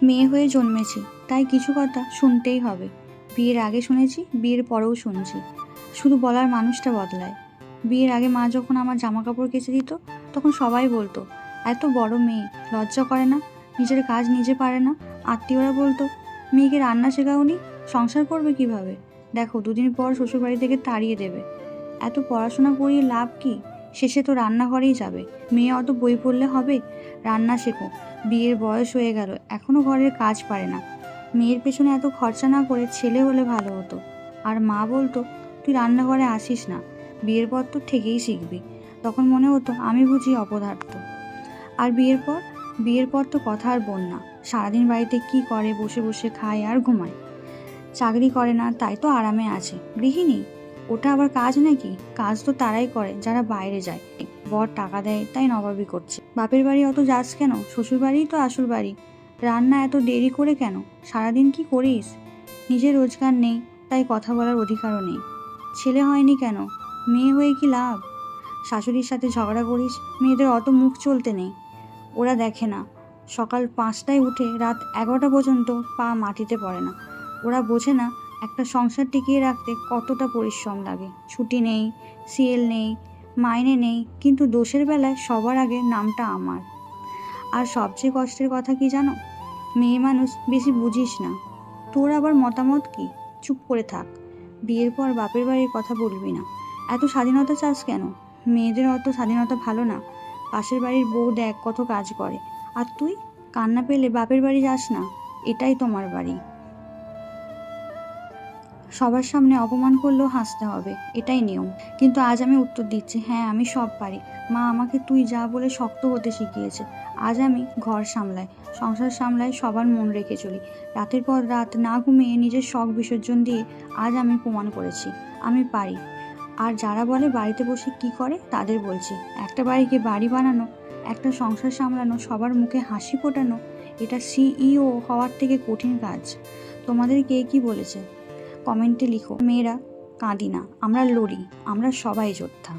মেয়ে হয়ে জন্মেছি, তাই কিছু কথা শুনতেই হবে। বিয়ের আগে শুনেছি, বিয়ের পরেও শুনছি। শুধু বলার মানুষটা বদলায়। বিয়ের আগে মা যখন আমার জামা কাপড় কেচে দিত, তখন সবাই বলতো, এত বড় মেয়ে, লজ্জা করে না, নিজের কাজ নিজে পারে না। আত্মীয়রা বলতো, মেয়েকে রান্না শেখাওনি, সংসার করবে কিভাবে? দেখো, দুদিন পর শ্বশুরবাড়ি থেকে তাড়িয়ে দেবে। এত পড়াশোনা করিয়ে লাভ কি? শেষে তো রান্নাঘরেই যাবে। মেয়ে অত বই পড়লে হবে? রান্না শেখো। বিয়ের বয়স হয়ে গেল, এখনো ঘরের কাজ পারে না। মেয়ের পেছনে এত খরচা না করে ছেলে হলে ভালো হতো। আর মা বলতো, তুই রান্নাঘরে আসিস না, বিয়ের পর তো ঠিকই শিখবি। তখন মনে হতো আমি বুঝি অপদার্থ। আর বিয়ের পর তো কথা আর বন্যা। সারাদিন বাড়িতে কি করে, বসে বসে খায় আর ঘুমায়। চাকরি করে না, তাই তো আরামে আছে। গৃহিণী, ওটা আবার কাজ নাকি? কাজ তো তারাই করে যারা বাইরে যায়। বর টাকা দেয় তাই নবাবী করছে। বাপের বাড়ি অত যাস কেন? শ্বশুর বাড়িই তো আসল বাড়ি। রান্না এত দেরি করে কেন? সারাদিন কি করিস? নিজের রোজগার নেই, তাই কথা বলার অধিকারও নেই। ছেলে হয়নি কেন? মেয়ে হয়ে কি লাভ? শাশুড়ির সাথে ঝগড়া করিস, মেয়েদের অত মুখ চলতে নেই। ওরা দেখে না, সকাল 5টায় উঠে রাত 11টা পর্যন্ত পা মাটিতে পড়ে না। ওরা বোঝে না একটা সংসার টিকিয়ে রাখতে কতটা পরিশ্রম লাগে। ছুটি নেই, সিএল নেই, মাইনে নেই, কিন্তু দোষের বেলায় সবার আগে নামটা আমার। আর সবচেয়ে কষ্টের কথা কি জানো? মেয়ে মানুষ, বেশি বুঝিস না। তোর আবার মতামত কি? চুপ করে থাক। বিয়ের পর বাপের বাড়ির কথা বলবি না। এত স্বাধীনতা চাস কেন? মেয়েদের অত স্বাধীনতা ভালো না। পাশের বাড়ির বউ দেখ কত কাজ করে। আর তুই কান্না পেলে বাপের বাড়ি যাস না? এটাই তোমার বাড়ি। সবার সামনে অপমান করলেও হাসতে হবে, এটাই নিয়ম। কিন্তু আজ আমি উত্তর দিচ্ছি, হ্যাঁ, আমি সব পারি। মা আমাকে তুই যা বলে শক্ত হতে শিখিয়েছে। আজ আমি ঘর সামলাই, সংসার সামলাই, সবার মন রেখে চলি। রাতের পর রাত না ঘুমিয়ে নিজের শখ বিসর্জন দিয়ে আজ আমি প্রমাণ করেছি আমি পারি। আর যারা বলে বাড়িতে বসে কি করে, তাদের বলছি, একটা বাড়িকে বাড়ি বানানো, একটা সংসার সামলানো, সবার মুখে হাসি ফোটানো, এটা সিইও হওয়ার থেকে কঠিন কাজ। তোমাদের কে কি বলেছে? কমেন্টে লিখো। মেয়েরা কাঁদি না, আমরা লড়ি, আমরা সবাই যোদ্ধা।